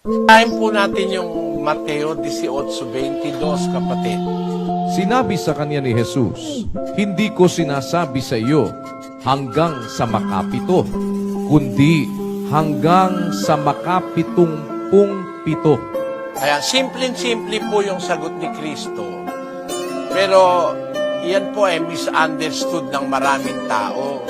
Time po natin yung Mateo 18:22, kapatid. Sinabi sa kanya ni Jesus, "Hindi ko sinasabi sa iyo hanggang sa makapito, kundi hanggang sa makapitumpung-pito." Kaya simple po yung sagot ni Kristo. Pero yan po ay misunderstood ng maraming tao.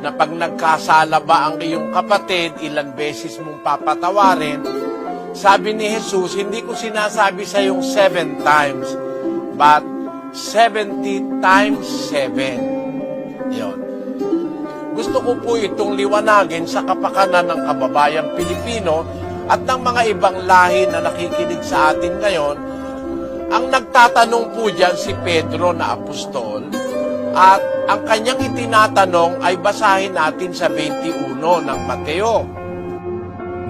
Na pag nagkasala ba ang iyong kapatid, ilang beses mong papatawarin. Sabi ni Jesus, hindi ko sinasabi sa yung 7 times, but 70 times 7. Yun. Gusto ko po itong liwanagin sa kapakanan ng kababayang Pilipino at ng mga ibang lahi na nakikinig sa atin ngayon. Ang nagtatanong po dyan si Pedro na apostol, at ang kanyang itinatanong ay basahin natin sa 21 ng Mateo.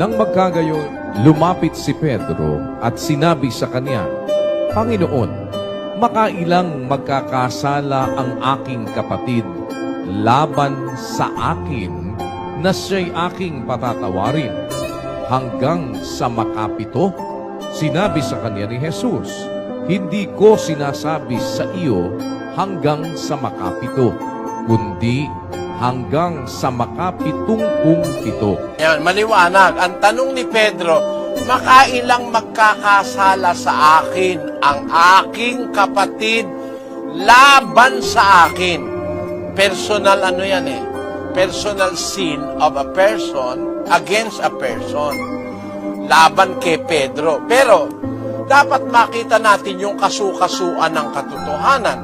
Nang magkagayon, lumapit si Pedro at sinabi sa kanya, "Panginoon, makailang magkakasala ang aking kapatid laban sa akin na siya'y aking patatawarin hanggang sa makapito?" Sinabi sa kanya ni Jesus, "Hindi ko sinasabi sa iyo hanggang sa makapito, kundi hanggang sa makapitumpung-pito." Yan, maliwanag. Ang tanong ni Pedro, makailang magkakasala sa akin ang aking kapatid laban sa akin? Personal ano yan eh? Personal sin of a person against a person. Laban kay Pedro. Pero, dapat makita natin yung kasukasuan ng katotohanan.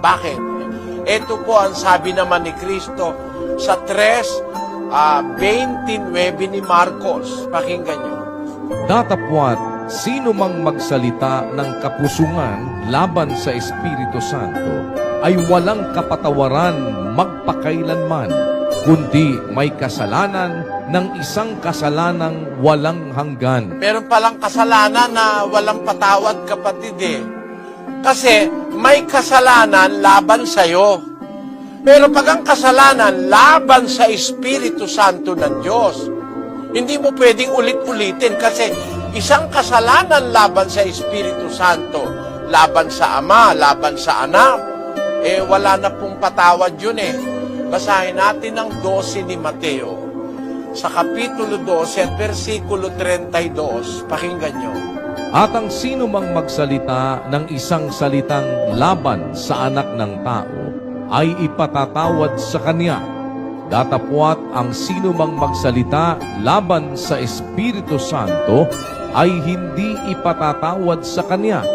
Bakit? Ito po ang sabi naman ni Kristo sa 3:29 ni Marcos. Pakinggan nyo. Datapwat, sino mang magsalita ng kapusungan laban sa Espiritu Santo ay walang kapatawaran magpakailanman, kundi may kasalanan ng isang kasalanang walang hanggan. Meron palang kasalanan na walang patawad, kapatid eh. Kasi may kasalanan laban sa'yo. Pero pag ang kasalanan laban sa Espiritu Santo ng Diyos, hindi mo pwedeng ulit-ulitin kasi isang kasalanan laban sa Espiritu Santo, laban sa Ama, laban sa Anak, wala na pong patawad yun eh. Basahin natin ang 12 ni Mateo. Sa Kapitulo 12 at versikulo 32, pakinggan nyo. At ang sino mang magsalita ng isang salitang laban sa anak ng tao ay ipatatawad sa kanya. Datapwat ang sino mang magsalita laban sa Espiritu Santo ay hindi ipatatawad sa kanya,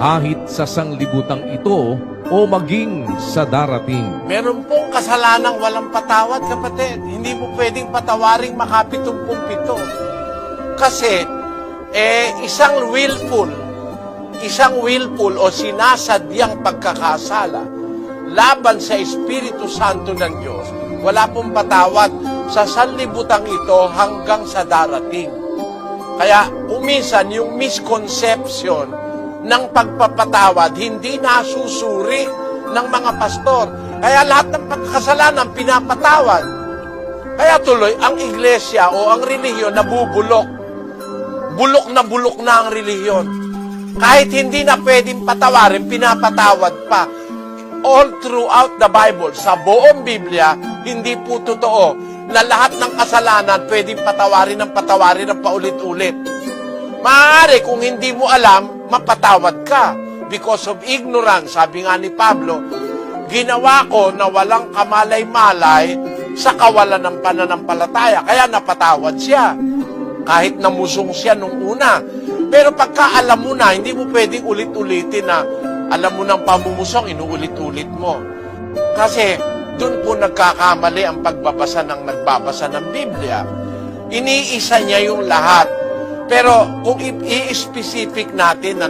kahit sa sanglibutang ito o maging sa darating. Meron pong kasalanang walang patawad, kapatid. Hindi mo pwedeng patawaring makapitumpung-pito. Kasi, isang willful o sinasadyang pagkakasala laban sa Espiritu Santo ng Diyos, wala pong patawad sa sanlibutang ito hanggang sa darating. Kaya, minsan, yung misconception ng pagpapatawad, hindi nasusuri ng mga pastor. Kaya lahat ng kasalanan pinapatawad. Kaya tuloy, ang iglesia o ang relihiyon nabubulok. Bulok na ang relihiyon. Kahit hindi na pwedeng patawarin, pinapatawad pa. All throughout the Bible, sa buong Biblia, hindi po totoo na lahat ng kasalanan pwedeng patawarin ng paulit-ulit. Maaari kung hindi mo alam, mapatawad ka. Because of ignorance, sabi nga ni Pablo, ginawa ko na walang kamalay-malay sa kawalan ng pananampalataya. Kaya napatawad siya. Kahit namusong siya nung una. Pero pagka alam mo na, hindi mo pwedeng ulit-ulitin na alam mo ng pamumusong, inuulit-ulit mo. Kasi doon po nagkakamali ang pagbabasa ng nagbabasa ng Biblia. Iniisa niya yung lahat. Pero kung i-specific natin,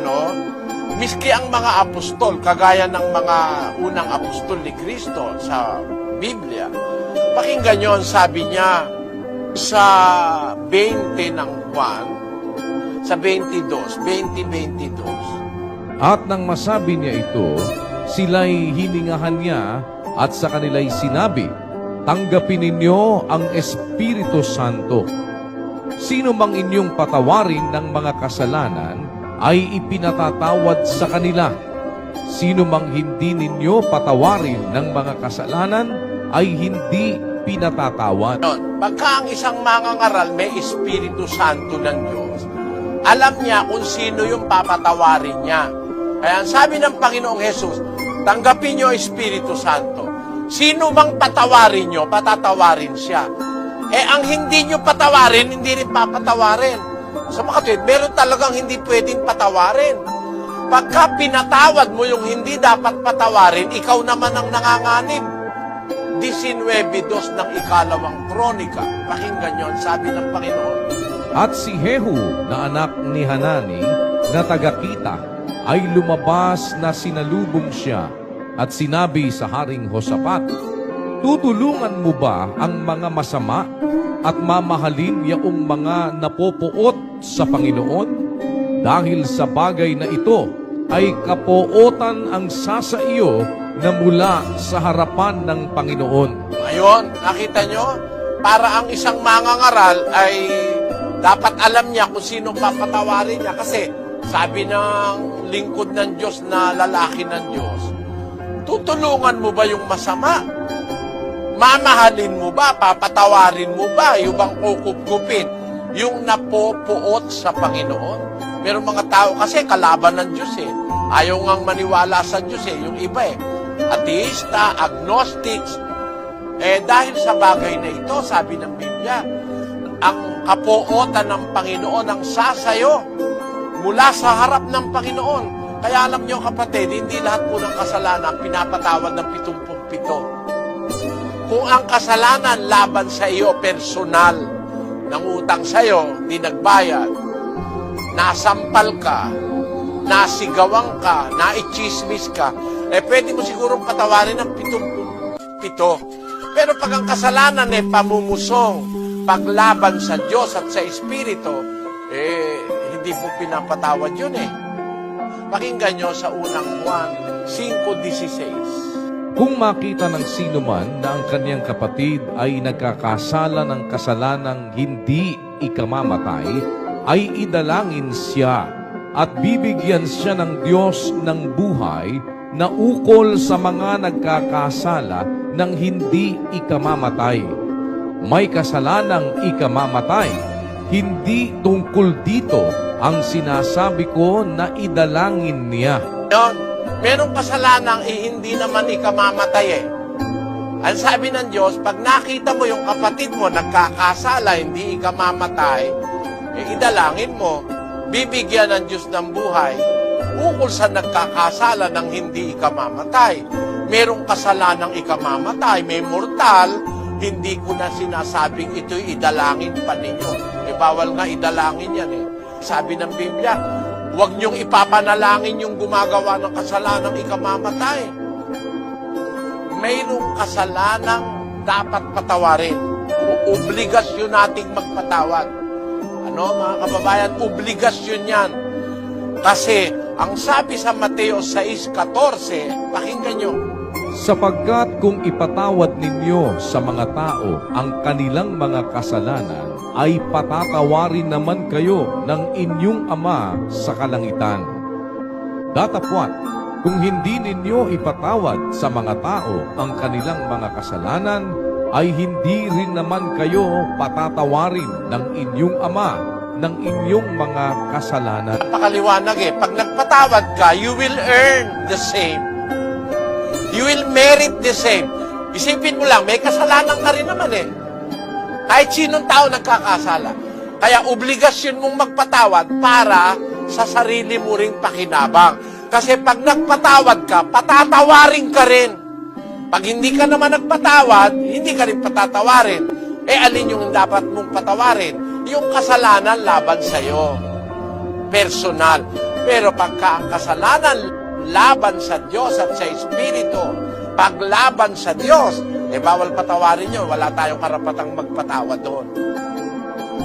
miski ang mga apostol, kagaya ng mga unang apostol ni Kristo sa Biblia, pakinggan nyo, sabi niya sa 20 ng Juan, sa 20:22. At nang masabi niya ito, sila'y hiningahan niya at sa kanila'y sinabi, "Tanggapin ninyo ang Espiritu Santo. Sino mang inyong patawarin ng mga kasalanan ay ipinatatawad sa kanila. Sino mang hindi ninyo patawarin ng mga kasalanan ay hindi pinatatawad. Pagka ang isang mangangaral may Espiritu Santo ng Diyos, alam niya kung sino yung papatawarin niya. Kaya ang sabi ng Panginoong Hesus, tanggapin niyo Espiritu Santo. Sino mang patawarin niyo, patatawarin siya. Ang hindi niyo patawarin, hindi rin papatawarin. Sa mga kapatid, meron talagang hindi pwedeng patawarin. Pagka pinatawad mo yung hindi dapat patawarin, ikaw naman ang nanganganib. 19:2 ng ikalawang kronika. Pakinggan niyo ang sabi ng Panginoon. At si Jehu na anak ni Hanani na taga-Kita ay lumabas na sinalubong siya at sinabi sa Haring Hosafat, tutulungan mo ba ang mga masama at mamahalin yaong mga napopuot sa Panginoon? Dahil sa bagay na ito ay kapuotan ang sasa iyo na mula sa harapan ng Panginoon. Ngayon, nakita nyo? Para ang isang mangangaral ay dapat alam niya kung sino papatawarin niya. Kasi sabi ng lingkod ng Diyos na lalaki ng Diyos, tutulungan mo ba yung masama? Mamahalin mo ba? Papatawarin mo ba? Yung bang kukupkupin? Yung napopuot sa Panginoon? Merong mga tao kasi kalaban ng Diyos eh. Ayaw ngang maniwala sa Diyos eh. Yung iba eh. Ateista, agnostics. Dahil sa bagay na ito, sabi ng Biblia, ang kapuotan ng Panginoon ang sasayo mula sa harap ng Panginoon. Kaya alam niyo kapatid, hindi lahat po ng kasalanan pinapatawad ng 77. Kung ang kasalanan laban sa iyo personal, nangutang sa iyo, hindi nagbayad, nasampal ka, nasigawang ka, naichismis ka, pwede mo sigurong patawarin ng 77. Pero pag ang kasalanan pamumusong, paglaban sa Diyos at sa Espiritu, hindi po pinapatawad yun eh. Pakinggan nyo sa unang Juan 5:16. Kung makita ng sino man na ang kanyang kapatid ay nagkakasala ng kasalanang hindi ikamamatay, ay idalangin siya at bibigyan siya ng Diyos ng buhay na ukol sa mga nagkakasala ng hindi ikamamatay. May kasalanang ikamamatay. Hindi tungkol dito ang sinasabi ko na idalangin niya. Merong kasalanang hindi naman ikamamatay eh. Ang sabi ng Diyos, pag nakita mo yung kapatid mo nagkakasala, hindi ikamamatay, idalangin mo, bibigyan ng Diyos ng buhay, ukol sa nagkakasala ng hindi ikamamatay. Merong kasalanang ikamamatay, may mortal, hindi ko na sinasabing ito'y idalangin pa ninyo. Bawal nga idalangin yan eh. Sabi ng Biblia, huwag niyong ipapanalangin yung gumagawa ng kasalanang ikamamatay. Mayroong kasalanang dapat patawarin. Obligasyon nating magpatawad. Mga kababayan, obligasyon yan. Kasi, ang sabi sa Mateo 6:14, pakinggan nyo, sapagkat kung ipatawad ninyo sa mga tao ang kanilang mga kasalanan, ay patatawarin naman kayo ng inyong Ama sa kalangitan. Datapwat, kung hindi ninyo ipatawad sa mga tao ang kanilang mga kasalanan, ay hindi rin naman kayo patatawarin ng inyong Ama ng inyong mga kasalanan. Napakaliwanag eh. Pag nagpatawad ka, you will earn the same. You will merit the same. Isipin mo lang, may kasalanan ka rin naman eh. Kahit sinong tao nagkakasala. Kaya obligasyon mong magpatawad para sa sarili mo ring pakinabang. Kasi pag nagpatawad ka, patatawarin ka rin. Pag hindi ka naman nagpatawad, hindi ka rin patatawarin. Alin yung dapat mong patawarin? Yung kasalanan laban sa'yo. Personal. Pero pagka ang kasalanan laban sa Diyos at sa Espiritu, paglaban sa Diyos, bawal patawarin nyo. Wala tayong karapatang magpatawad doon.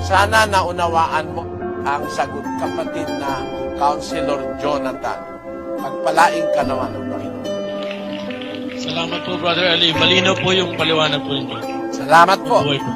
Sana naunawaan mo ang sagot, kapatid na Counselor Jonathan. Pagpalaing ka naman ng Panginoon. Salamat po, Brother Ali. Malinaw po yung paliwanag po ninyo. Salamat po. Buhay po.